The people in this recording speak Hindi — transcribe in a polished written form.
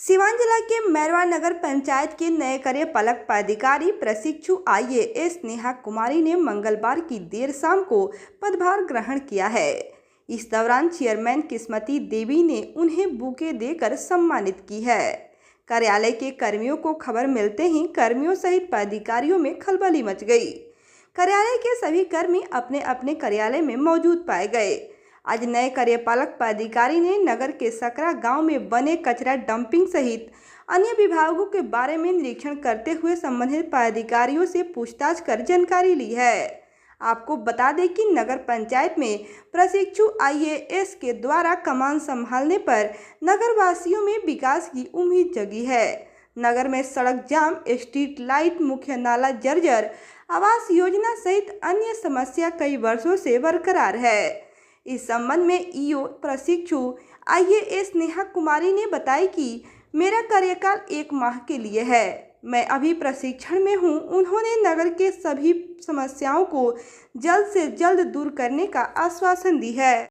सिवान जिला के मैरवा नगर पंचायत के नए कार्यपालक पदाधिकारी प्रशिक्षु आईएएस नेहा कुमारी ने मंगलवार की देर शाम को पदभार ग्रहण किया है। इस दौरान चेयरमैन किस्मती देवी ने उन्हें बुके देकर सम्मानित की है। कार्यालय के कर्मियों को खबर मिलते ही कर्मियों सहित पदाधिकारियों में खलबली मच गई। कार्यालय के सभी कर्मी अपने अपने कार्यालय में मौजूद पाए गए। आज नए कार्यपालक पदाधिकारी ने नगर के सकरा गांव में बने कचरा डंपिंग सहित अन्य विभागों के बारे में निरीक्षण करते हुए संबंधित पदाधिकारियों से पूछताछ कर जानकारी ली है। आपको बता दें कि नगर पंचायत में प्रशिक्षु आईएएस के द्वारा कमान संभालने पर नगरवासियों में विकास की उम्मीद जगी है। नगर में सड़क जाम, स्ट्रीट लाइट, मुख्य नाला जर्जर, आवास योजना सहित अन्य समस्या कई वर्षों से बरकरार है। इस संबंध में ईओ प्रशिक्षु आईएएस नेहा कुमारी ने बताया कि मेरा कार्यकाल 1 माह के लिए है। मैं अभी प्रशिक्षण में हूं। उन्होंने नगर के सभी समस्याओं को जल्द से जल्द दूर करने का आश्वासन दी है।